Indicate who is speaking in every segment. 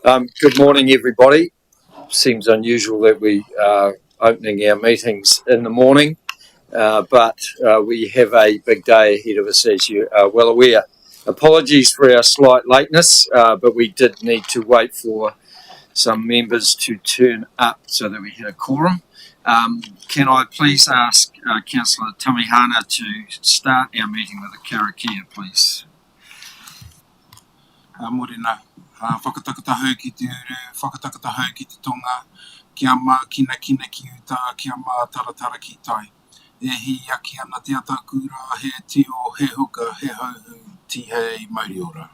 Speaker 1: Good morning, everybody. Seems unusual that we are opening our meetings in the morning, but we have a big day ahead of us, as you are well aware. Apologies for our slight lateness, but we did need to wait for some members to turn up so that we had a quorum. Can I please ask Councillor Tamihana to start our meeting with a karakia, please?
Speaker 2: Morena, whakatakatahau ki te uru, whakatakatahau ki te tonga, kia mā kina kina ki uta, kia mā taratara ki tai. E hi aki ana te ata kura, he tio, he huka, he hauhu, tihei mauri ora.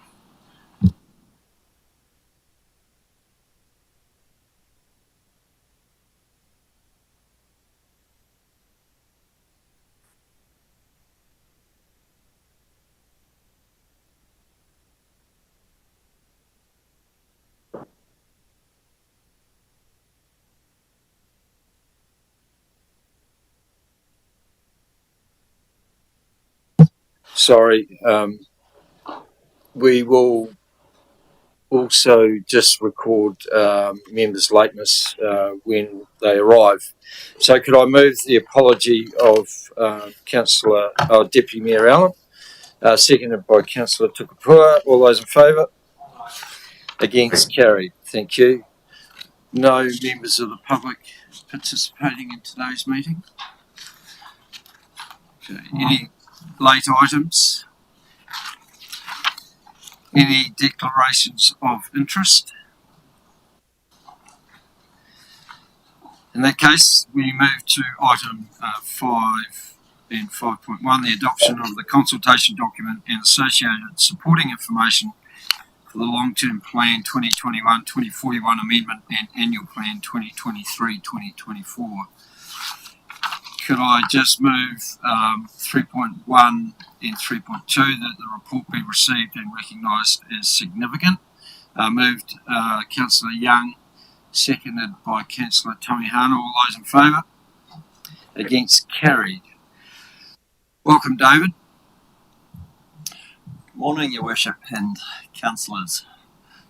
Speaker 1: Sorry, we will also just record members' lateness when they arrive. So could I move the apology of Deputy Mayor Allen, seconded by Councillor Tukapua. All those in favour? Against? Carried. Thank you. No members of the public participating in today's meeting. Okay. Any late items? Any declarations of interest? In that case, we move to item 5 and 5.1, the adoption of the consultation document and associated supporting information for the Long-Term Plan 2021-2041 Amendment and Annual Plan 2023-2024. Could I just move 3.1 and 3.2 that the report be received and recognised as significant? Moved Councillor Young, seconded by Councillor Tamihana. All those in favour? Against? Carried. Welcome, David.
Speaker 3: Morning, Your Worship and Councillors.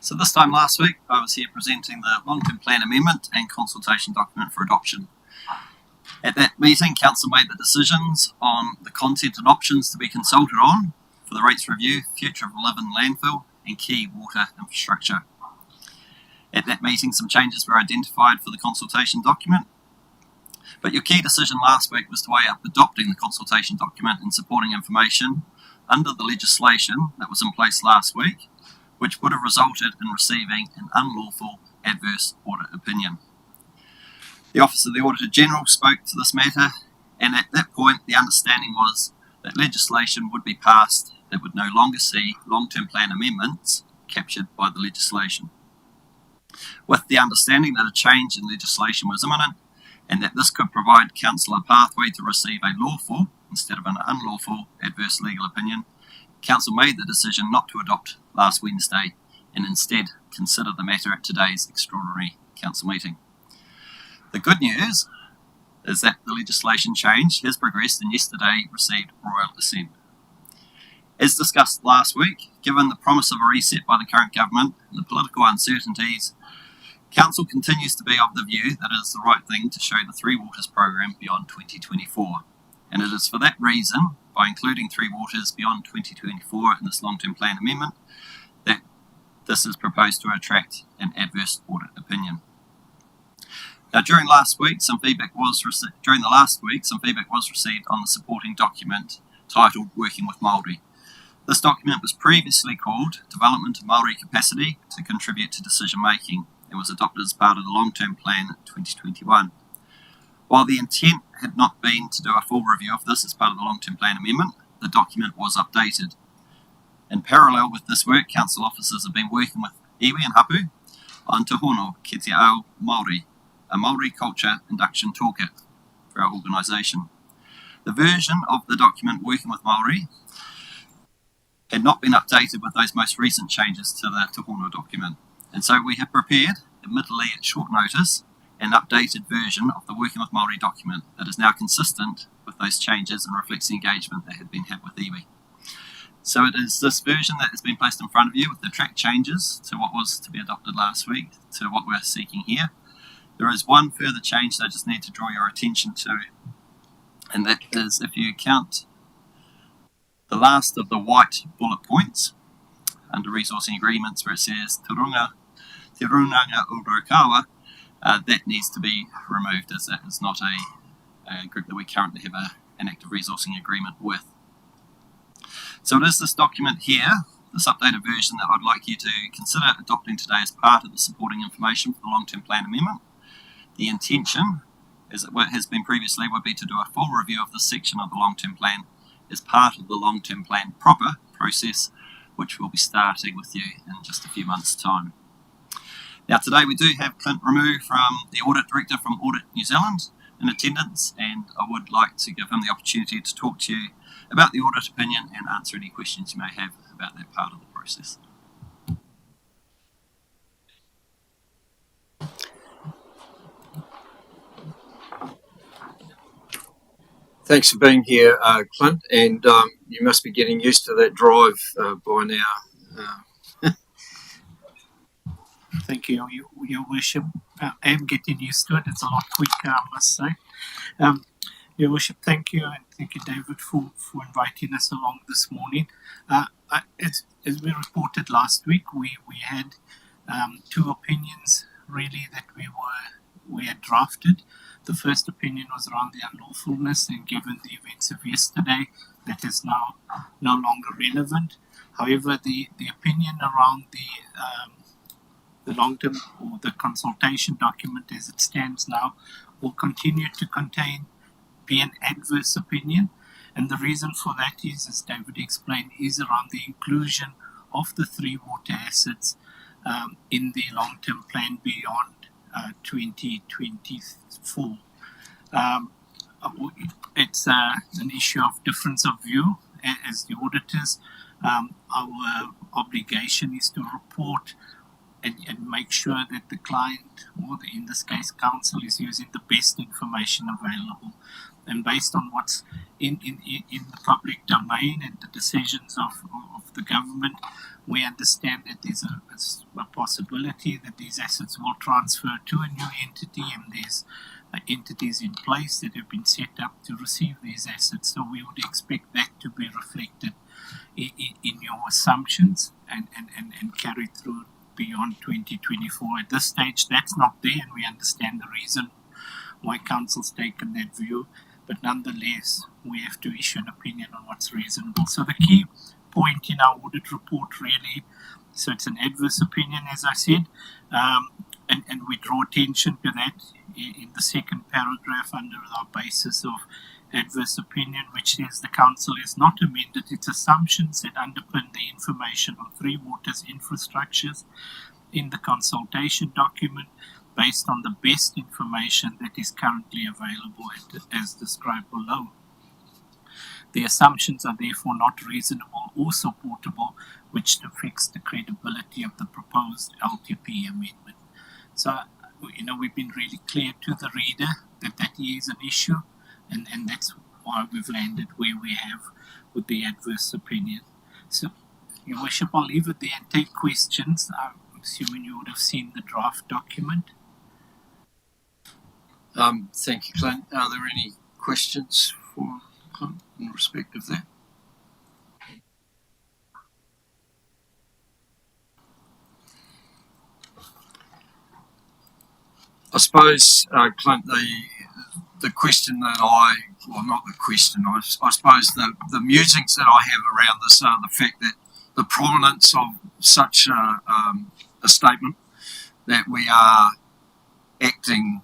Speaker 3: So this time last week, I was here presenting the Long-Term Plan Amendment and consultation document for adoption. At that meeting, Council made the decisions on the content and options to be consulted on for the rates review, future of Leven landfill and key water infrastructure. At that meeting, some changes were identified for the consultation document, but your key decision last week was to weigh up adopting the consultation document and supporting information under the legislation that was in place last week, which would have resulted in receiving an unlawful adverse audit opinion. The Office of the Auditor General spoke to this matter, and at that point the understanding was that legislation would be passed that would no longer see long-term plan amendments captured by the legislation. With the understanding that a change in legislation was imminent and that this could provide Council a pathway to receive a lawful instead of an unlawful adverse legal opinion, Council made the decision not to adopt last Wednesday and instead consider the matter at today's extraordinary Council meeting. The good news is that the legislation change has progressed and yesterday received royal assent. As discussed last week, given the promise of a reset by the current government and the political uncertainties, Council continues to be of the view that it is the right thing to show the Three Waters program beyond 2024. And it is for that reason, by including Three Waters beyond 2024 in this long-term plan amendment, that this is proposed to attract an adverse audit opinion. Now, during the last week, some feedback was received on the supporting document titled Working with Māori. This document was previously called Development of Māori Capacity to Contribute to Decision Making and was adopted as part of the Long-Term Plan 2021. While the intent had not been to do a full review of this as part of the Long-Term Plan Amendment, the document was updated. In parallel with this work, Council officers have been working with iwi and hapu on Te Hono ki te ao Māori, a Māori culture induction toolkit for our organisation. The version of the document Working with Māori had not been updated with those most recent changes to the Te Hono document, and so we have prepared, admittedly at short notice, an updated version of the Working with Māori document that is now consistent with those changes and reflects the engagement that had been had with iwi. So it is this version that has been placed in front of you with the track changes to what was to be adopted last week to what we're seeking here. There is one further change that I just need to draw your attention to, and that is if you count the last of the white bullet points under resourcing agreements where it says Te Runanga Orokawa, that needs to be removed as that is not a group that we currently have an active resourcing agreement with. So it is this document here, this updated version, that I'd like you to consider adopting today as part of the supporting information for the long-term plan amendment. The intention, as it has been previously, would be to do a full review of this section of the long-term plan as part of the long-term plan proper process, which we'll be starting with you in just a few months' time. Now today we do have Clint Ramu from the Audit Director from Audit New Zealand in attendance, and I would like to give him the opportunity to talk to you about the audit opinion and answer any questions you may have about that part of the process.
Speaker 1: Thanks for being here, Clint, and you must be getting used to that drive by now.
Speaker 4: Thank you, Your Worship. I am getting used to it. It's a lot quicker, I must say. Your Worship, thank you, and thank you, David, for inviting us along this morning. As we reported last week, we had two opinions really that we had drafted. The first opinion was around the unlawfulness, and given the events of yesterday, that is now no longer relevant. However, the opinion around the long-term or the consultation document as it stands now will continue to be an adverse opinion, and the reason for that is, as David explained, is around the inclusion of the three water assets in the long-term plan beyond 2024. It's an issue of difference of view. As the auditors, our obligation is to report and make sure that the client, or in this case council, is using the best information available. And based on what's in the public domain and the decisions of the government, we understand that there's a possibility that these assets will transfer to a new entity, and there's entities in place that have been set up to receive these assets. So we would expect that to be reflected in your assumptions and carried through beyond 2024. At this stage, that's not there, and we understand the reason why council's taken that view, but nonetheless, we have to issue an opinion on what's reasonable. So the key point in our audit report really, so it's an adverse opinion, as I said, and we draw attention to that in the second paragraph under our basis of adverse opinion, which says the council has not amended its assumptions that underpin the information on Three Waters infrastructures in the consultation document based on the best information that is currently available as described below. The assumptions are therefore not reasonable or supportable, which affects the credibility of the proposed LTP amendment. So, we've been really clear to the reader that that is an issue, and that's why we've landed where we have with the adverse opinion. So, Your Worship, I'll leave it there and take questions. I'm assuming you would have seen the draft document.
Speaker 1: Thank you, Clint. Are there any questions for Clint in respect of that? I suppose, Clint, the question that not the question, I suppose the musings that I have around this are the fact that the provenance of such a statement, that we are acting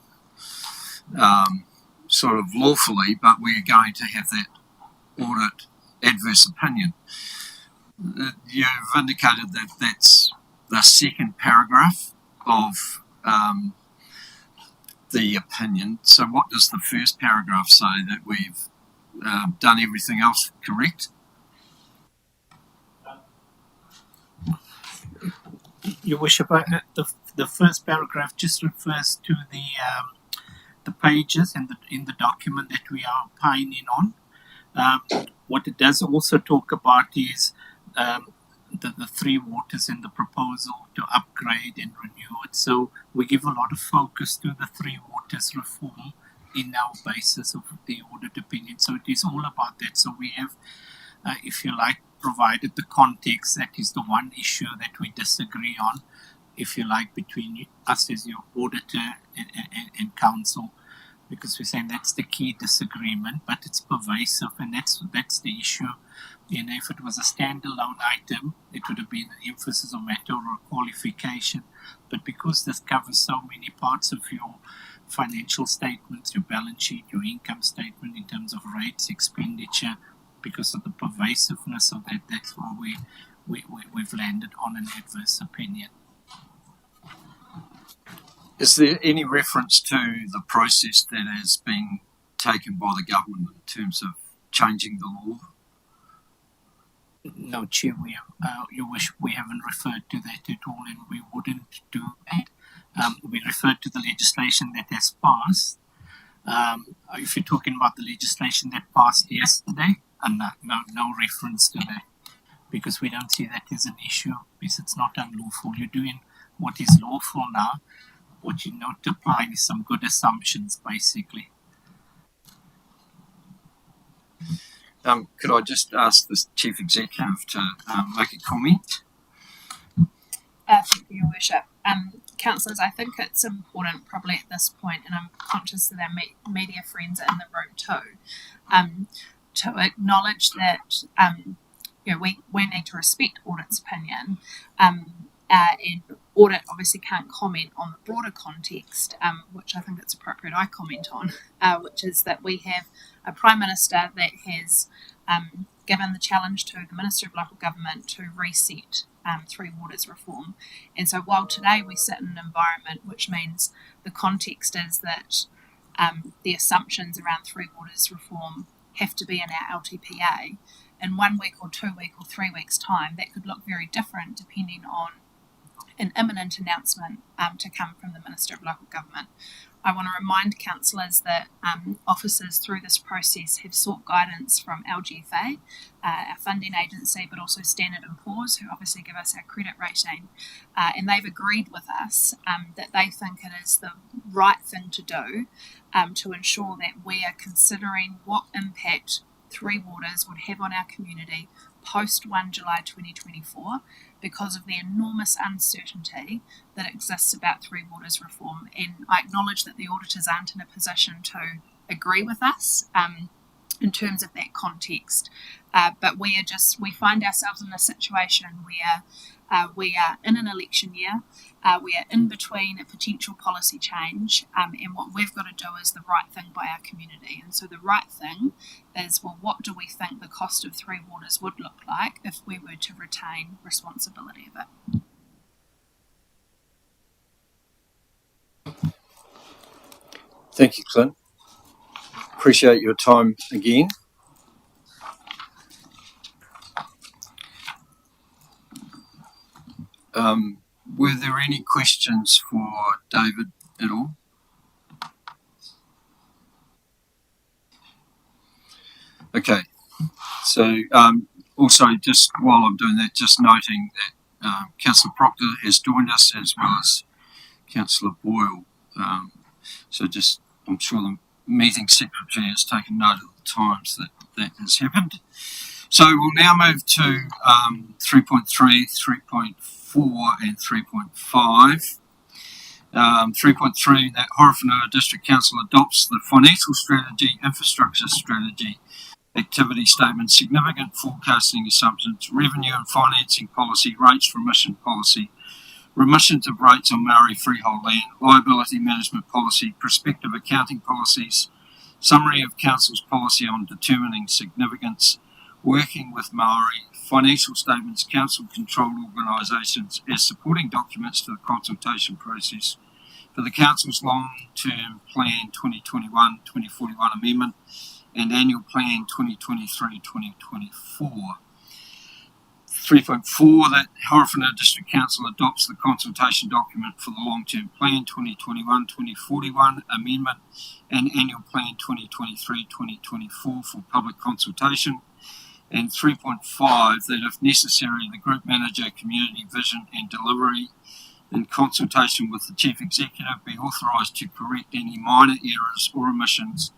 Speaker 1: sort of lawfully, but we're going to have that audit adverse opinion. You've indicated that that's the second paragraph of the opinion. So what does the first paragraph say? That we've done everything else correct?
Speaker 4: Your Worship, the first paragraph just refers to the pages in the document that we are opining on. What it does also talk about is the three waters in the proposal to upgrade and renew it. So we give a lot of focus to the three waters reform in our basis of the audit opinion. So it is all about that. So we have, if you like, provided the context. That is the one issue that we disagree on, if you like, between us as your auditor and council, because we're saying that's the key disagreement, but it's pervasive, and that's the issue. If it was a standalone item, it would have been an emphasis on matter or a qualification. But because this covers so many parts of your financial statements, your balance sheet, your income statement in terms of rates, expenditure, because of the pervasiveness of that, that's why we've landed on an adverse opinion.
Speaker 1: Is there any reference to the process that has been taken by the government in terms of changing the law?
Speaker 4: No, Chair, we haven't referred to that at all, and we wouldn't do that. We referred to the legislation that has passed. If you're talking about the legislation that passed yesterday, no reference to that, because we don't see that as an issue, because it's not unlawful. You're doing what is lawful now. What you're not applying is some good assumptions, basically.
Speaker 1: Could I just ask the Chief Executive to make a comment?
Speaker 5: Thank you, Your Worship. Councillors, I think it's important probably at this point, and I'm conscious that our media friends are in the room too, to acknowledge that we need to respect audit's opinion, and audit obviously can't comment on the broader context, which I think it's appropriate I comment on, which is that we have a Prime Minister that has given the challenge to the Minister of Local Government to reset Three Waters reform. And so while today we sit in an environment which means the context is that the assumptions around Three Waters reform have to be in our LTPA, in 1 week or 2 weeks or 3 weeks' time, that could look very different depending on an imminent announcement to come from the Minister of Local Government. I want to remind councillors that officers through this process have sought guidance from LGFA, our funding agency, but also Standard & Poor's, who obviously give us our credit rating, and they've agreed with us that they think it is the right thing to do to ensure that we are considering what impact Three Waters would have on our community post 1 July 2024 because of the enormous uncertainty that exists about Three Waters reform. And I acknowledge that the auditors aren't in a position to agree with us in terms of that context. But we find ourselves in a situation where we are in an election year, we are in between a potential policy change, and what we've got to do is the right thing by our community. And so the right thing is, well, what do we think the cost of Three Waters would look like if we were to retain responsibility of it?
Speaker 1: Thank you, Clint. Appreciate your time again. Were there any questions for David at all? Okay, so also just while I'm doing that, just noting that Councillor Proctor has joined us as well as Councillor Boyle. So just, I'm sure the meeting secretary has taken note of the times that has happened. So we'll now move to 3.3, 3.4 and 3.5. 3.3, that Horowhenua District Council adopts the financial strategy, infrastructure strategy, activity statement, significant forecasting assumptions, revenue and financing policy, rates remission policy, remissions of rates on Maori freehold land, liability management policy, prospective accounting policies, summary of Council's policy on determining significance, working with Maori, financial statements, Council-controlled organisations as supporting documents to the consultation process for the Council's long-term plan 2021-2041 amendment and annual plan 2023-2024. 3.4, that Horowhenua District Council adopts the consultation document for the long-term plan 2021-2041 amendment and annual plan 2023-2024 for public consultation. And 3.5, that if necessary, the group manager, community vision and delivery, in consultation with the chief executive, be authorised to correct any minor errors or omissions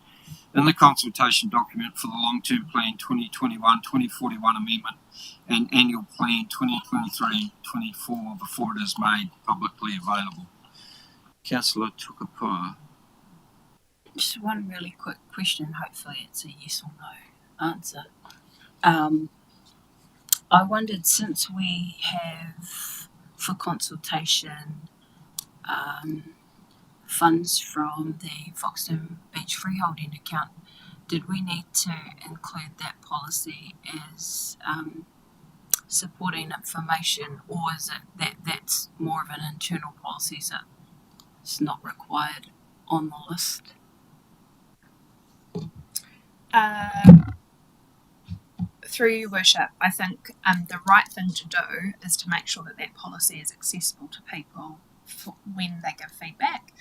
Speaker 1: in the consultation document for the long-term plan 2021-2041 amendment and annual plan 2023-24 before it is made publicly available. Councillor Tukapua.
Speaker 6: Just one really quick question. Hopefully it's a yes or no answer. I wondered, since we have for consultation funds from the Foxton Beach freeholding account, did we need to include that policy as supporting information, or is it that that's more of an internal policy, so it's not required on the list?
Speaker 5: Through your worship, I think the right thing to do is to make sure that that policy is accessible to people when they give feedback.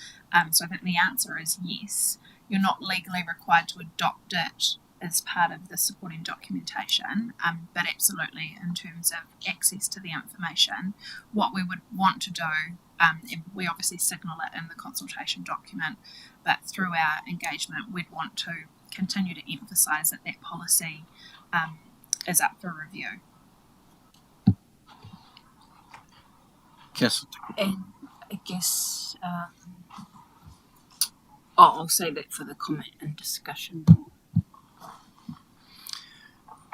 Speaker 5: So I think the answer is yes. You're not legally required to adopt it as part of the supporting documentation, but absolutely in terms of access to the information, what we would want to do, we obviously signal it in the consultation document, but through our engagement, we'd want to continue to emphasise that that policy is up for review.
Speaker 6: And I guess I'll say that for the comment and discussion.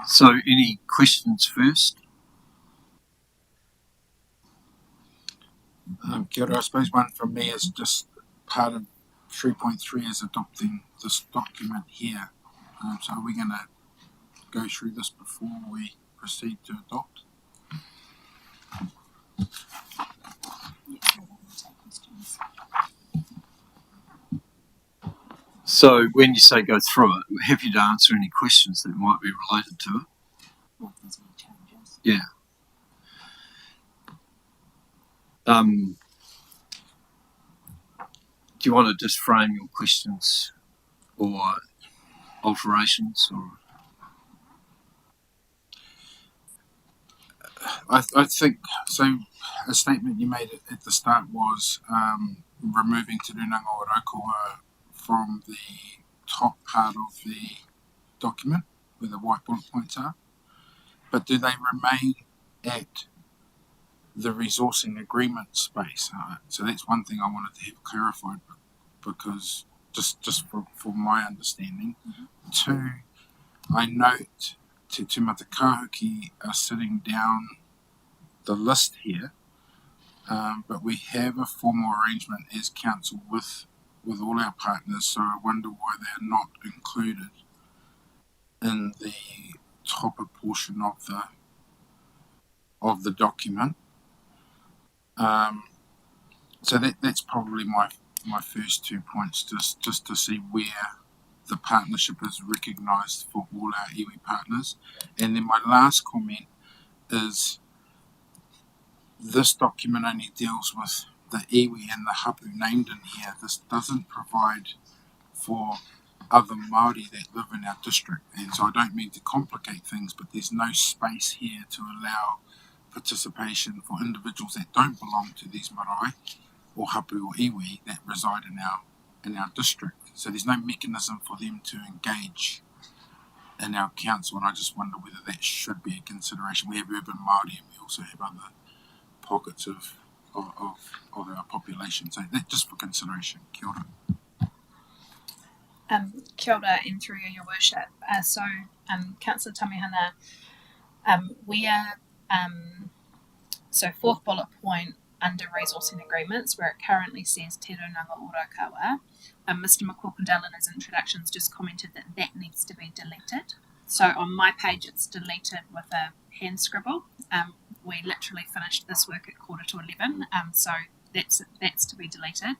Speaker 1: So, any questions first?
Speaker 2: Kia ora. I suppose one from me is just part of 3.3 is adopting this document here. So are we going to go through this before we proceed to adopt?
Speaker 1: So when you say go through it, we're happy to answer any questions that might be related to it.
Speaker 6: What there's any changes?
Speaker 1: Yeah. Do you want to just frame your questions or alterations? Or
Speaker 2: I think so. A statement you made at the start was removing Te Runanga o Raukawa from the top part of the document where the white bullet points are, but do they remain at the resourcing agreement space? So that's one thing I wanted to have clarified, because just for my understanding. Two, I note Te Tumata Kahuki are sitting down the list here, but we have a formal arrangement as council with all our partners, so I wonder why they're not included in the topper portion of the document. So that's probably my first 2 points, just to see where the partnership is recognised for all our iwi partners. And then my last comment is this document only deals with the iwi and the hapu named in here. This doesn't provide for other Māori that live in our district, and so I don't mean to complicate things, but there's no space here to allow participation for individuals that don't belong to these marae or hapu or iwi that reside in our district. So there's no mechanism for them to engage in our council, and I just wonder whether that should be a consideration. We have urban Māori and we also have other pockets of our population, so that just for consideration. Kia ora.
Speaker 5: Kia ora, and through your worship. Councillor Tamihana, we are so fourth bullet point under resourcing agreements, where it currently says Te Runanga o Raukawa. Mr. McCorkindale in his introductions just commented that needs to be deleted. So on my page it's deleted with a hand scribble. We literally finished this work at 11:15, so that's to be deleted.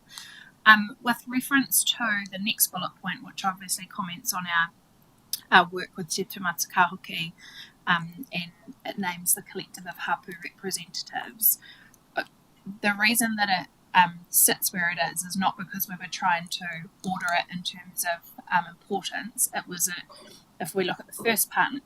Speaker 5: With reference to the next bullet point, which obviously comments on our work with Te Tumata Kahuki, and it names the collective of hapu representatives. The reason that it sits where it is not because we were trying to order it in terms of importance. It was if we look at the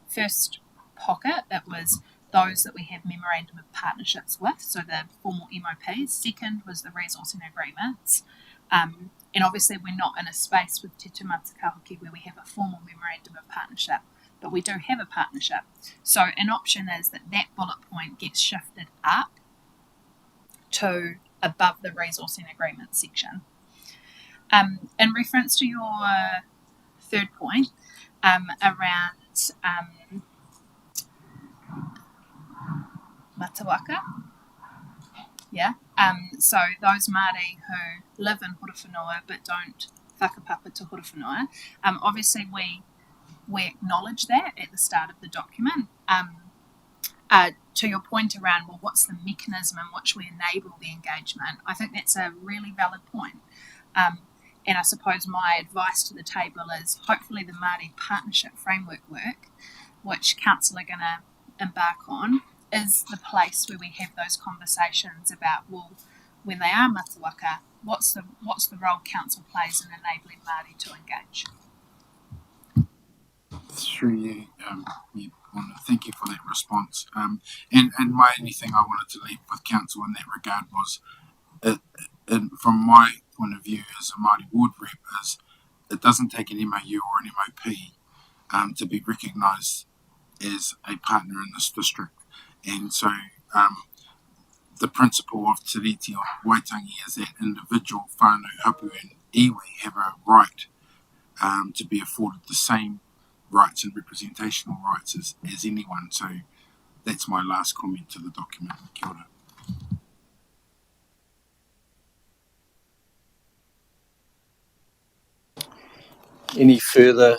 Speaker 5: first pocket. It was those that we have memorandum of partnerships with, so the formal MOPs. Second was the resourcing agreements. And obviously we're not in a space with Te Tumata Kahoki where we have a formal memorandum of partnership, but we do have a partnership. So an option is that bullet point gets shifted up to above the resourcing agreement section. In reference to your third point around matawaka, so those Māori who live in Horowhenua but don't whakapapa to Horowhenua, obviously we acknowledge that at the start of the document. To your point around, well, what's the mechanism in which we enable the engagement? I think that's a really valid point. And I suppose my advice to the table is hopefully the Māori Partnership Framework work, which Council are going to embark on, is the place where we have those conversations about, well, when they are matawaka, what's the role Council plays in enabling Māori to engage?
Speaker 2: Through you, thank you for that response. And my only thing I wanted to leave with Council in that regard was, from my point of view as a Māori ward rep, is it doesn't take an MOU or an MOP to be recognised as a partner in this district. And so the principle of Te Reti o Waitangi is that individual whānau, hapu and iwi have a right to be afforded the same rights and representational rights as anyone. So that's my last comment to the document. Kia ora.
Speaker 1: Any further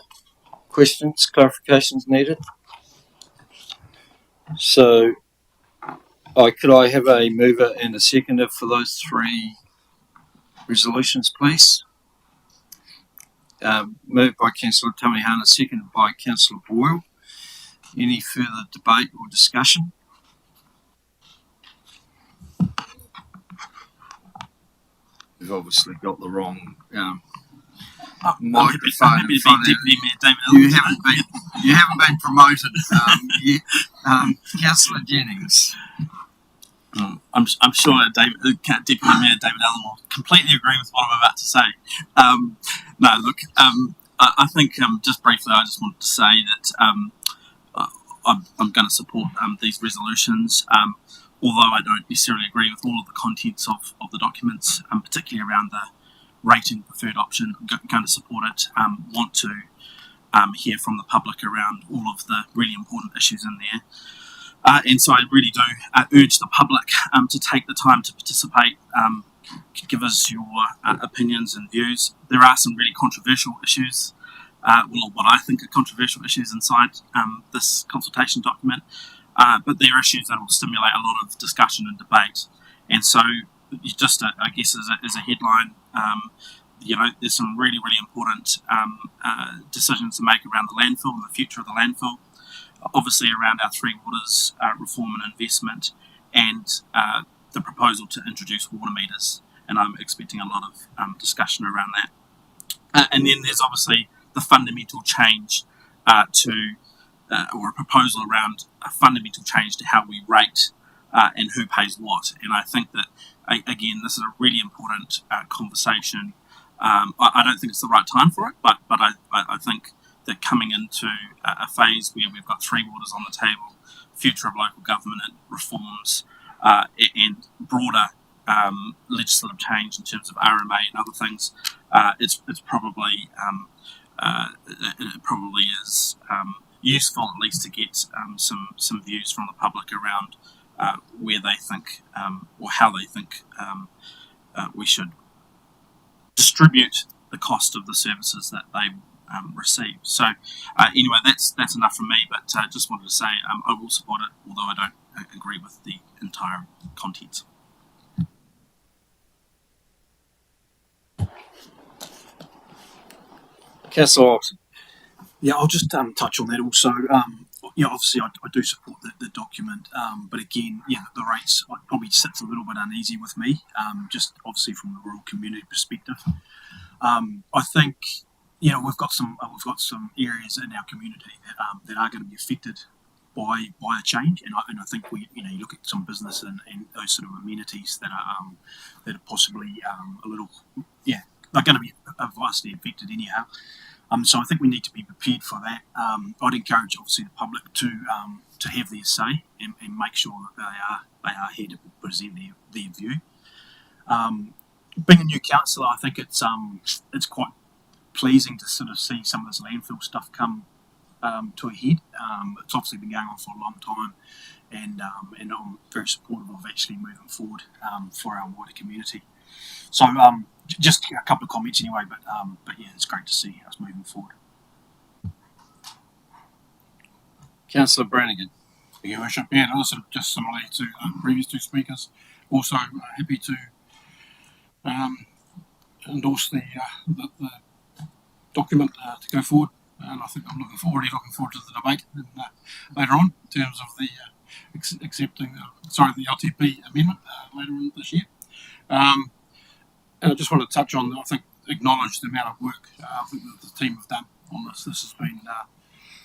Speaker 1: questions, clarifications needed? So, could I have a mover and a seconder for those three resolutions, please? Moved by Councillor Tamihana, seconded by Councillor Boyle. Any further debate or discussion? We've obviously got the wrong microphone.
Speaker 7: I'm happy to be Deputy Mayor David Elmer.
Speaker 1: You haven't been promoted yet. Councillor Jennings.
Speaker 7: I'm sure Deputy Mayor David Allen will completely agree with what I'm about to say. I think just briefly, I just wanted to say that I'm going to support these resolutions, although I don't necessarily agree with all of the contents of the documents, particularly around the rating preferred option. I'm going to support it. Want to hear from the public around all of the really important issues in there. And so I really do urge the public to take the time to participate, give us your opinions and views. There are some really controversial issues, what I think are controversial issues inside this consultation document, but they're issues that will stimulate a lot of discussion and debate. And so just, I guess, as a headline, there's some really, really important decisions to make around the landfill and the future of the landfill. Obviously around our Three Waters reform and investment, and the proposal to introduce water meters, and I'm expecting a lot of discussion around that. And then there's obviously the fundamental change or a proposal around a fundamental change to how we rate and who pays what. And I think that, again, this is a really important conversation. I don't think it's the right time for it, but I think that coming into a phase where we've got Three Waters on the table, future of local government reforms, and broader legislative change in terms of RMA and other things, it's probably it probably is useful at least to get some views from the public around where they think or how they think we should distribute the cost of the services that they receive. So anyway, that's enough from me, but just wanted to say I will support it, although I don't agree with the entire contents.
Speaker 1: Councillor Oxon.
Speaker 8: Yeah, I'll just touch on that also. Obviously I do support the document, but again, the rates probably sits a little bit uneasy with me, just obviously from the rural community perspective. I think we've got some areas in our community that are going to be affected by a change, and I think you look at some business and those sort of amenities that are possibly a little, they're going to be vastly affected anyhow. So I think we need to be prepared for that. I'd encourage obviously the public to have their say and make sure that they are here to present their view. Being a new councillor, I think it's quite pleasing to sort of see some of this landfill stuff come to a head. It's obviously been going on for a long time, and I'm very supportive of actually moving forward for our wider community. So just a couple of comments anyway, but yeah, it's great to see us moving forward.
Speaker 1: Councillor Brannigan.
Speaker 2: Thank you, Worship. Yeah, and also just similarly to previous two speakers, also happy to endorse the document to go forward, and I think I'm already looking forward to the debate later on in terms of the accepting the LTP amendment later on this year. And I just want to touch on, acknowledge the amount of work that the team have done on this. This has been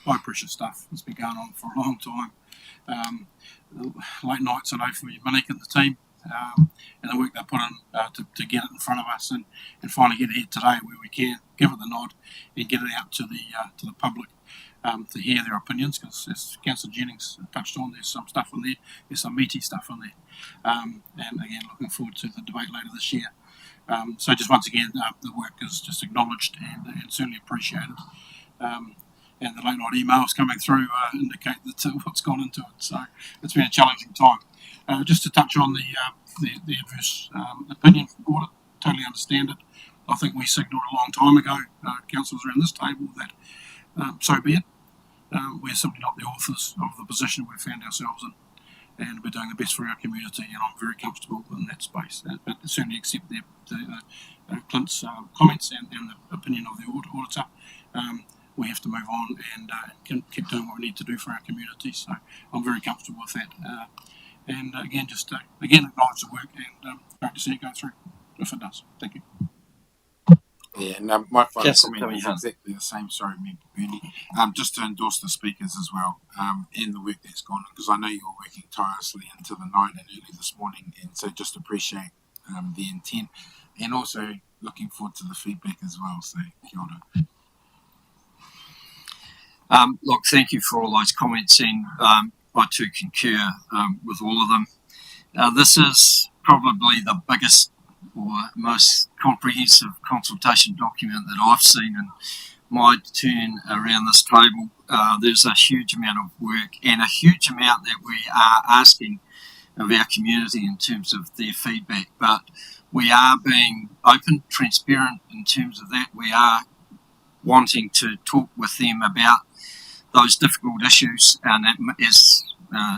Speaker 2: high pressure stuff. It's been going on for a long time. Late nights, I know, for Monique and the team, and the work they put in to get it in front of us and finally get it here today where we can give it the nod and get it out to the public to hear their opinions, because as Councillor Jennings touched on, there's some stuff in there, there's some meaty stuff in there, and again looking forward to the debate later this year. So just once again, the work is just acknowledged and certainly appreciated. And the late night emails coming through indicate that what's gone into it. So it's been a challenging time. Just to touch on the adverse opinion audit, totally understand it. I think we signalled a long time ago, councillors around this table, that so be it. We're simply not the authors of the position we've found ourselves in, and we're doing the best for our community, and I'm very comfortable in that space. But certainly accept Clint's comments and the opinion of the auditor. We have to move on and keep doing what we need to do for our community. So I'm very comfortable with that. And again, just acknowledge the work, and great to see it go through if it does. Thank you.
Speaker 9: Yeah, no, my final
Speaker 1: Yes,
Speaker 9: comment is exactly the same. Sorry, Bernie. Just to endorse the speakers as well in the work that's gone on, because I know you were working tirelessly into the night and early this morning, and so just appreciate the intent, and also looking forward to the feedback as well. So, kia ora.
Speaker 1: Look, thank you for all those comments, and I too concur with all of them. This is probably the biggest or most comprehensive consultation document that I've seen in my turn around this table. There's a huge amount of work and a huge amount that we are asking of our community in terms of their feedback, but we are being open, transparent in terms of that. We are wanting to talk with them about those difficult issues, and as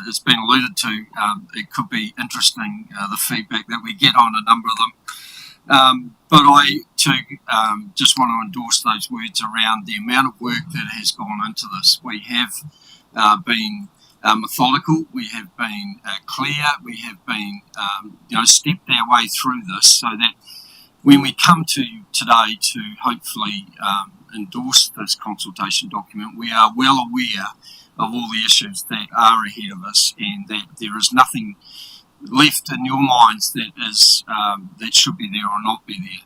Speaker 1: it's been alluded to, it could be interesting, the feedback that we get on a number of them. But I too just want to endorse those words around the amount of work that has gone into this. We have been methodical, we have been clear, we have been stepped our way through this, so that when we come to today to hopefully endorse this consultation document, we are well aware of all the issues that are ahead of us, and that there is nothing left in your minds that is that should be there or not be there.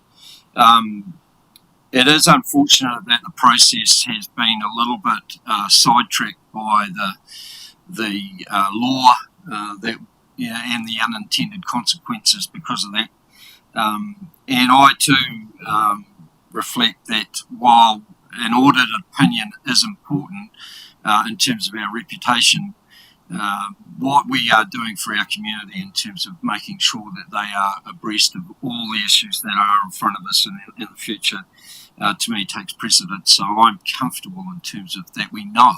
Speaker 1: It is unfortunate that the process has been a little bit sidetracked by the law that and the unintended consequences because of that. And I too reflect that while an audited opinion is important in terms of our reputation, what we are doing for our community in terms of making sure that they are abreast of all the issues that are in front of us in the future, to me takes precedence. So I'm comfortable in terms of that. We know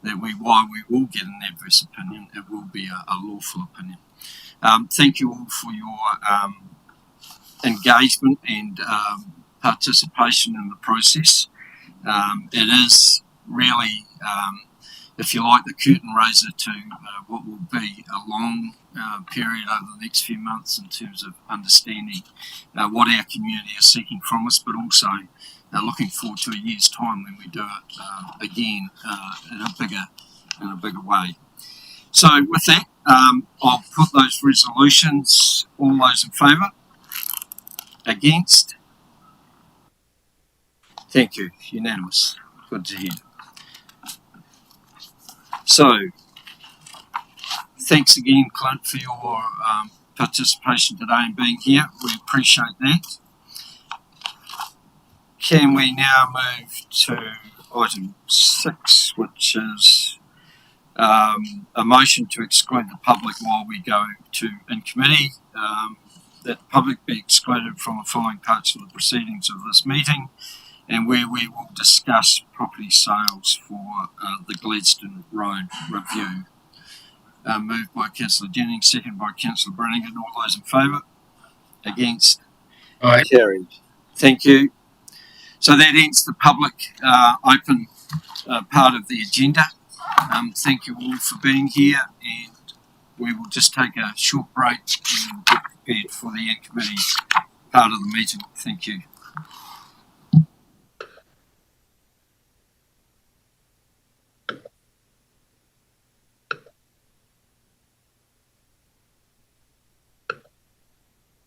Speaker 1: that while we will get an adverse opinion, it will be a lawful opinion. Thank you all for your engagement and participation in the process. It is really, if you like, the curtain raiser to what will be a long period over the next few months in terms of understanding what our community is seeking from us, but also looking forward to a year's time when we do it again in a bigger in a bigger way. So with that, I'll put those resolutions. All those in favour? Against? Thank you. Unanimous. Good to hear. So, thanks again, Clint, for your participation today and being here. We appreciate that. Can we now move to item 6, which is a motion to exclude the public while we go to in committee, that the public be excluded from the following parts of the proceedings of this meeting, and where we will discuss property sales for the Gladstone Road review. Moved by Councillor Jennings, seconded by Councillor Brannigan. All those in favour? Against?
Speaker 9: Aye.
Speaker 1: Carried. Thank you. So that ends the public open part of the agenda. Thank you all for being here, and we will just take a short break and get prepared for the in-committee part of the meeting. Thank you.